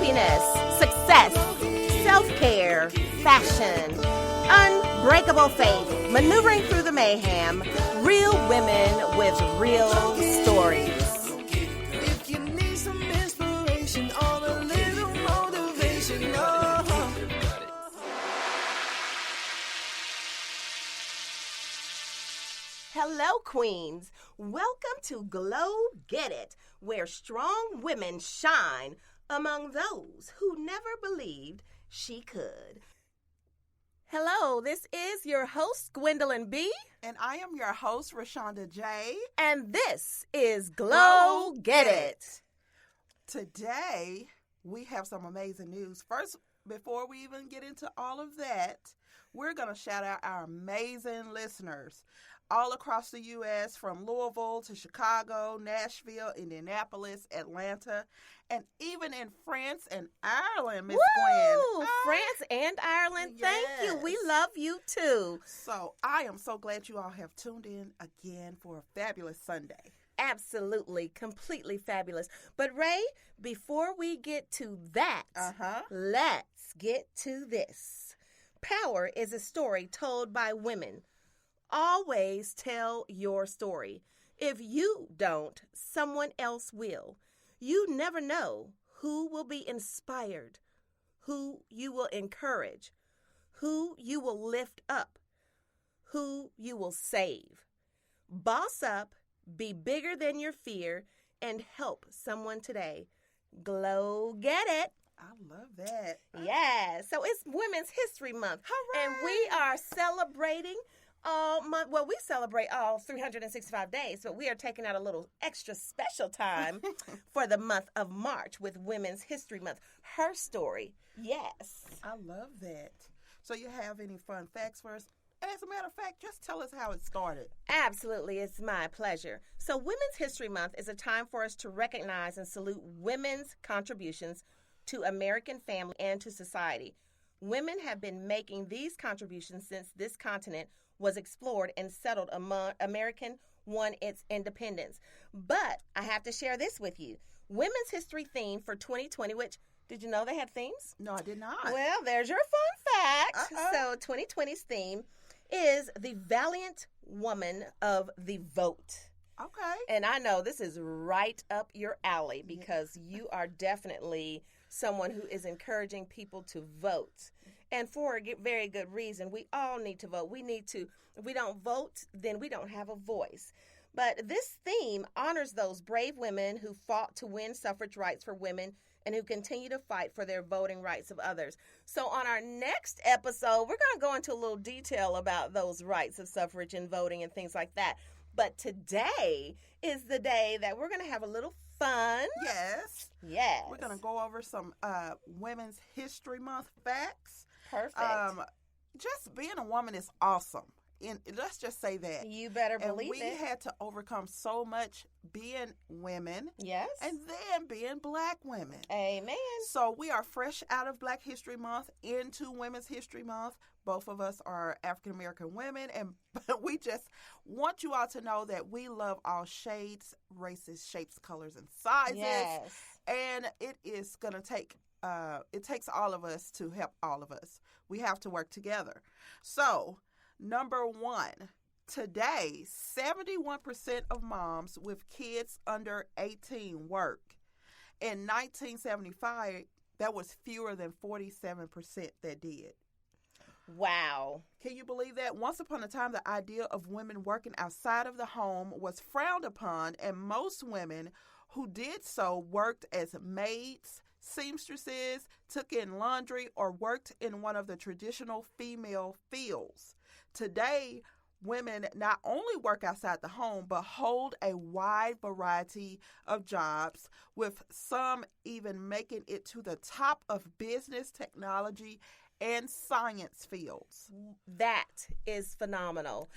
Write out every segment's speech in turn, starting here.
happiness, success, self-care, fashion, unbreakable faith, maneuvering through the mayhem, real women with real stories. If you need some inspiration or a little motivation, oh. Hello, queens. Welcome to Glow Get It, where strong women shine among those who never believed she could. Hello, this is your host, Gwendolyn B. And I am your host, Rashonda J. And this is Glow Get It. Today, we have some amazing news. First, before we even get into all of that, we're going to shout out our amazing listeners all across the U.S., from Louisville to Chicago, Nashville, Indianapolis, Atlanta, and even in France and Ireland, Miss Gwen. France and Ireland, thank you. We love you too. So I am so glad you all have tuned in again for a fabulous Sunday. Absolutely, completely fabulous. But Ray, before we get to that, let's get to this. Power is a story told by women. Always tell your story. If you don't, someone else will. You never know who will be inspired, who you will encourage, who you will lift up, who you will save. Boss up, be bigger than your fear, and help someone today. Glow Get It. I love that. Yeah, so it's Women's History Month. Hooray! And we are celebrating all month. Well, we celebrate all 365 days, but we are taking out a little extra special time for the month of March with Women's History Month. Her story, yes. I love that. So you have any fun facts for us? As a matter of fact, just tell us how it started. Absolutely, it's my pleasure. So Women's History Month is a time for us to recognize and salute women's contributions to American family and to society. Women have been making these contributions since this continent was explored and settled among American won its independence. But I have to share this with you. Women's History theme for 2020, which, did you know they had themes? No, I did not. Well, there's your fun fact. So 2020's theme is the valiant woman of the vote. Okay. And I know this is right up your alley because you are definitely someone who is encouraging people to vote. And for a very good reason. We all need to vote. We need to. If we don't vote, then we don't have a voice. But this theme honors those brave women who fought to win suffrage rights for women and who continue to fight for their voting rights of others. So on our next episode, we're going to go into a little detail about those rights of suffrage and voting and things like that. But today is the day that we're going to have a little fun. Yes. Yes. We're going to go over some Women's History Month facts. Perfect. Just being a woman is awesome. And let's just say that. You better believe it. And we had to overcome so much being women. Yes. And then being black women. Amen. So we are fresh out of Black History Month into Women's History Month. Both of us are African American women, and we just want you all to know that we love all shades, races, shapes, colors, and sizes. Yes. And it is going to take it takes all of us to help all of us. We have to work together. So, number one, today, 71% of moms with kids under 18 work. In 1975, that was fewer than 47% that did. Wow. Can you believe that? Once upon a time, the idea of women working outside of the home was frowned upon, and most women who did so worked as maids, seamstresses, took in laundry, or worked in one of the traditional female fields. Today, women not only work outside the home, but hold a wide variety of jobs, with some even making it to the top of business, technology, and science fields. That is phenomenal.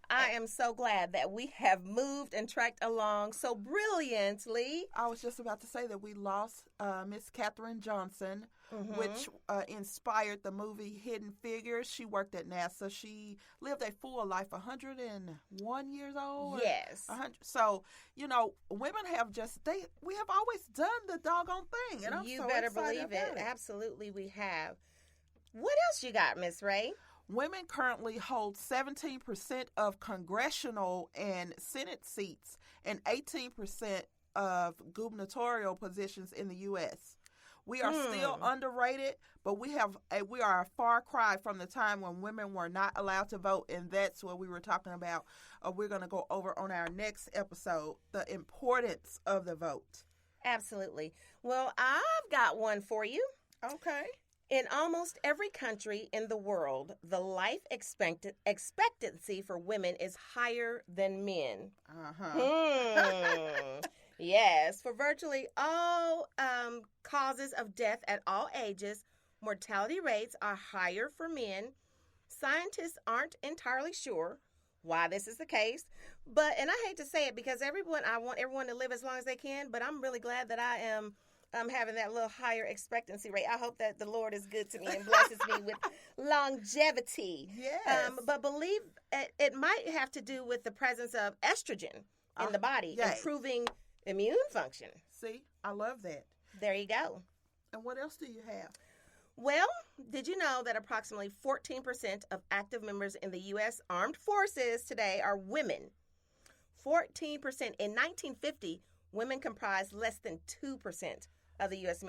I am so glad that we have moved and trekked along so brilliantly. I was just about to say that we lost Miss Katherine Johnson, which inspired the movie Hidden Figures. She worked at NASA. She lived a full life, 101 years old. Yes. 100. So, women have we have always done the doggone thing. And I'm You so better excited believe it. about it. Absolutely, we have. What else you got, Miss Ray? Women currently hold 17% of congressional and Senate seats and 18% of gubernatorial positions in the U.S. We are still underrated, but we are a far cry from the time when women were not allowed to vote, and that's what we were talking about. We're going to go over on our next episode, the importance of the vote. Absolutely. Well, I've got one for you. Okay. In almost every country in the world, the life expectancy for women is higher than men. Yes, for virtually all causes of death at all ages, mortality rates are higher for men. Scientists aren't entirely sure why this is the case, and I hate to say it because I want everyone to live as long as they can, but I'm really glad that I am having that little higher expectancy rate. I hope that the Lord is good to me and blesses me with longevity. Yes. But believe it might have to do with the presence of estrogen in the body, improving immune function. See, I love that. There you go. And what else do you have? Well, did you know that approximately 14% of active members in the U.S. Armed Forces today are women? 14%. In 1950, women comprised less than 2% of the U.S.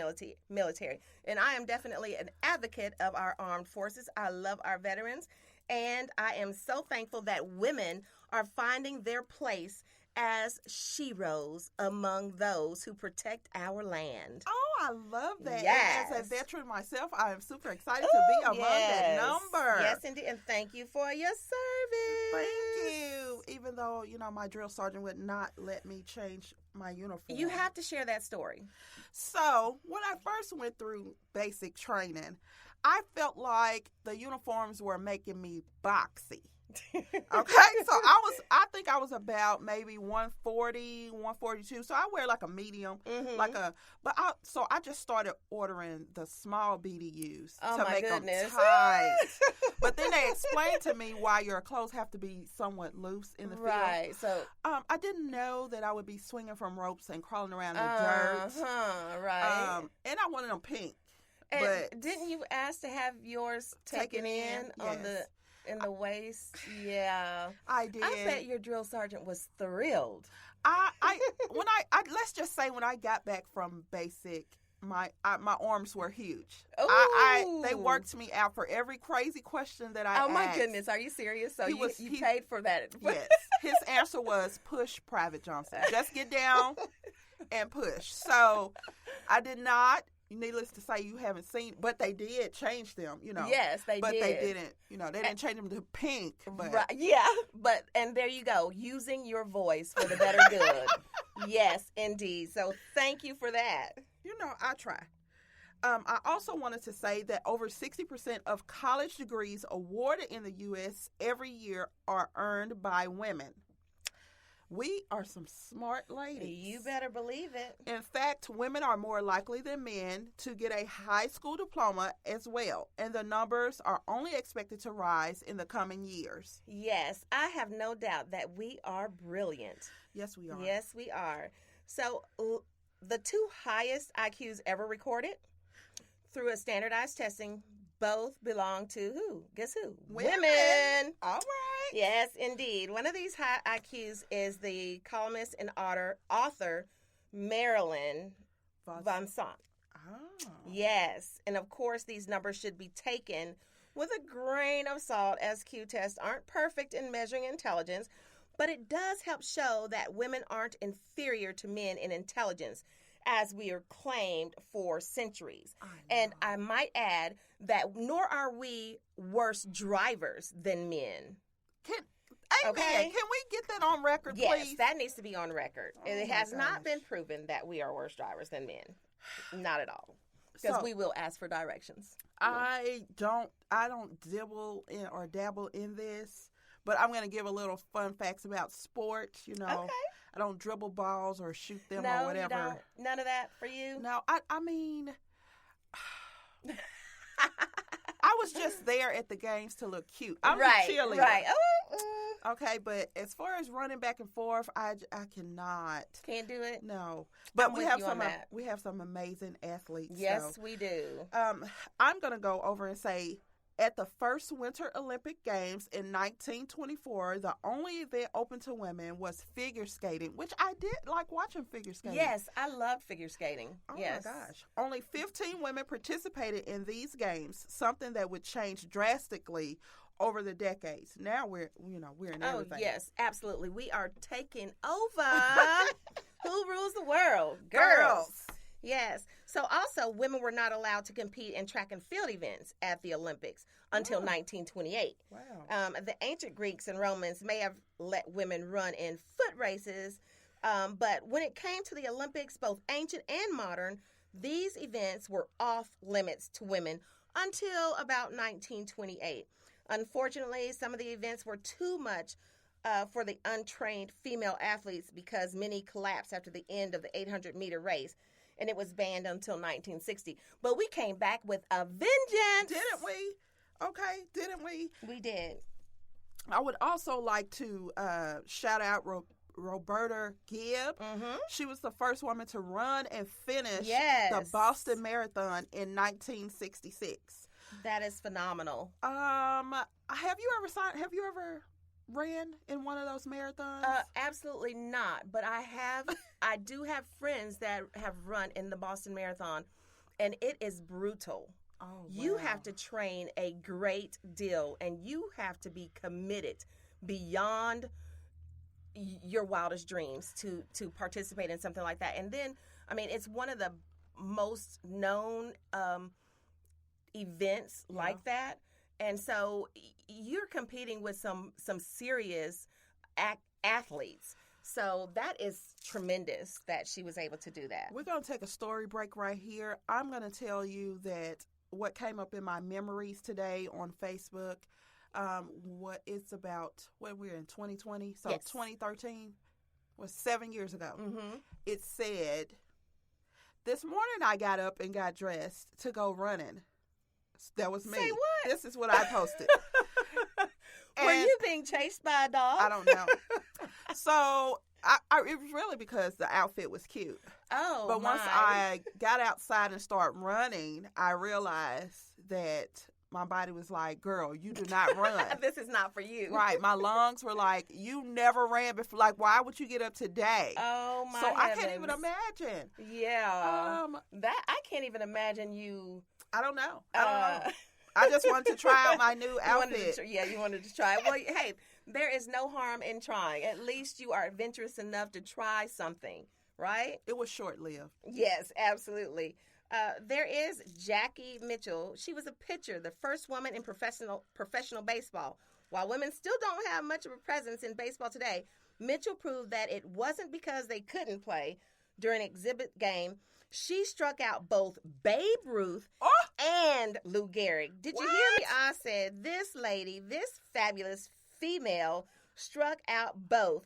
military. And I am definitely an advocate of our armed forces. I love our veterans. And I am so thankful that women are finding their place as sheroes among those who protect our land. Oh, I love that. Yes. And as a veteran myself, I am super excited to be among that number. Yes, indeed. And thank you for your service. Thank you. Even though, my drill sergeant would not let me change my uniform. You have to share that story. So, when I first went through basic training, I felt like the uniforms were making me boxy. Okay, so I think I was about maybe 140, 142. So I wear like a medium, so I just started ordering the small BDUs to make them tight. But then they explained to me why your clothes have to be somewhat loose in the field. Right. So I didn't know that I would be swinging from ropes and crawling around in dirt. Right. And I wanted them pink. And but didn't you ask to have yours taken in on yes. in the waist? Yeah. I did. I bet your drill sergeant was thrilled. Let's just say when I got back from basic, my arms were huge. They worked me out for every crazy question that I asked. Oh my goodness, are you serious? So you paid for that? Yes. His answer was push, Private Johnson. Just get down and push. So I did not. Needless to say, you haven't seen, but they did change them, Yes, they did. But they didn't, they didn't change them to pink. But. Right, yeah, and there you go, using your voice for the better good. Yes, indeed. So thank you for that. I try. I also wanted to say that over 60% of college degrees awarded in the U.S. every year are earned by women. We are some smart ladies. You better believe it. In fact, women are more likely than men to get a high school diploma as well, and the numbers are only expected to rise in the coming years. Yes, I have no doubt that we are brilliant. Yes, we are. Yes, we are. So, the two highest IQs ever recorded through a standardized testing both belong to who? Guess who? Women. All right. Yes, indeed. One of these high IQs is the columnist and author Marilyn von Sant. Oh. Yes. And of course, these numbers should be taken with a grain of salt, as Q tests aren't perfect in measuring intelligence, but it does help show that women aren't inferior to men in intelligence, as we are claimed for centuries. And I might add that nor are we worse drivers than men. Can we get that on record, please? Yes, that needs to be on record. Oh it has not been proven that we are worse drivers than men. Not at all. Because we will ask for directions. I don't dibble in or dabble in this, But I'm going to give a little fun facts about sports. You know, Okay. I don't dribble balls or shoot them No, or whatever. you don't. None of that for you? No, I mean, I was just there at the games to look cute. I'm a cheerleader. Right. Okay, but as far as running back and forth, I cannot. Can't do it? No. But I'm with you on that. we have some amazing athletes. Yes, so, we do. I'm going to go over and say at the first Winter Olympic Games in 1924, the only event open to women was figure skating, which I did like watching figure skating. Yes, I love figure skating. Oh yes. my gosh. Only 15 women participated in these games, something that would change drastically over the decades. Now we're in everything. Oh, yes, absolutely. We are taking over. Who rules the world? Girls. Yes. So also, women were not allowed to compete in track and field events at the Olympics until 1928. Wow. The ancient Greeks and Romans may have let women run in foot races, but when it came to the Olympics, both ancient and modern, these events were off limits to women until about 1928. Unfortunately, some of the events were too much for the untrained female athletes because many collapsed after the end of the 800-meter race, and it was banned until 1960. But we came back with a vengeance. Didn't we? Okay, didn't we? We did. I would also like to shout out Roberta Gibb. Mm-hmm. She was the first woman to run and finish Yes. the Boston Marathon in 1966. That is phenomenal. Have you ever ran in one of those marathons? Absolutely not. But I do have friends that have run in the Boston Marathon, and it is brutal. Oh, You wow. have to train a great deal, and you have to be committed beyond your wildest dreams to participate in something like that. And then, I mean, it's one of the most known events like that. And so you're competing with some serious athletes. So that is tremendous that she was able to do that. We're going to take a story break right here. I'm going to tell you that what came up in my memories today on Facebook, what it's about, when we're in 2020, so Yes. 2013 was 7 years ago. Mm-hmm. It said, this morning I got up and got dressed to go running. That was me. Say what? This is what I posted. Were And you being chased by a dog? I don't know. So it was really because the outfit was cute. Oh, But once my. I got outside and started running, I realized that my body was like, girl, you do not run. This is not for you. Right. My lungs were like, you never ran before. Like, why would you get up today? Oh, my So I can't heavens. even imagine. Yeah. That I can't even imagine you. I don't know. I don't know. uh, I just wanted to try out my new you wanted outfit. to you wanted to try it. Well, hey, there is no harm in trying. At least you are adventurous enough to try something, right? It was short-lived. Yes, absolutely. There is Jackie Mitchell. She was a pitcher, the first woman in professional baseball. While women still don't have much of a presence in baseball today, Mitchell proved that it wasn't because they couldn't play. During an exhibit game, she struck out both Babe Ruth and Lou Gehrig. Did you hear me? I said this lady, this fabulous female, struck out both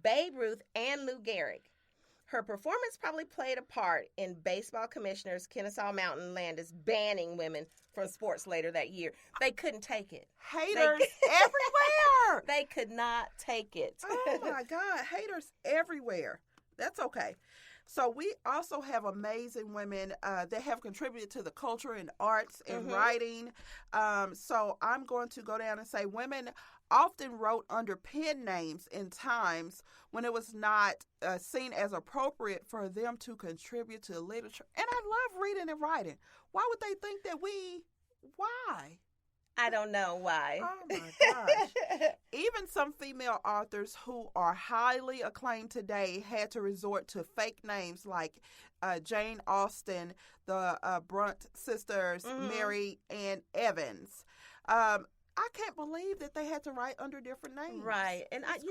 Babe Ruth and Lou Gehrig. Her performance probably played a part in baseball commissioners Kennesaw Mountain Landis banning women from sports later that year. They couldn't take it. Haters everywhere. They could not take it. Oh, my God. Haters everywhere. That's okay. So we also have amazing women that have contributed to the culture and arts and writing. So I'm going to go down and say women often wrote under pen names in times when it was not seen as appropriate for them to contribute to literature. And I love reading and writing. Why would they think that why? I don't know why. Oh, my gosh. Even some female authors who are highly acclaimed today had to resort to fake names like Jane Austen, the Brunt sisters, Mary Ann Evans. I can't believe that they had to write under different names. Right. And I've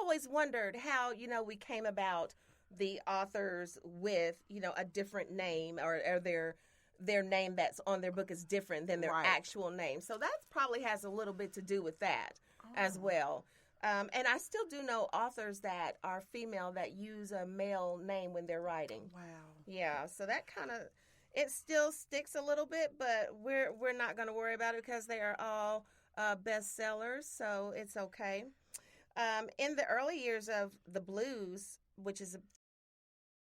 always wondered how, we came about the authors with, a different name or their name that's on their book is different than their actual name. So that probably has a little bit to do with that. as well. And I still do know authors that are female that use a male name when they're writing. Wow. Yeah, so that kind of, it still sticks a little bit, but we're not going to worry about it because they are all bestsellers, so it's okay. In the early years of the blues, which is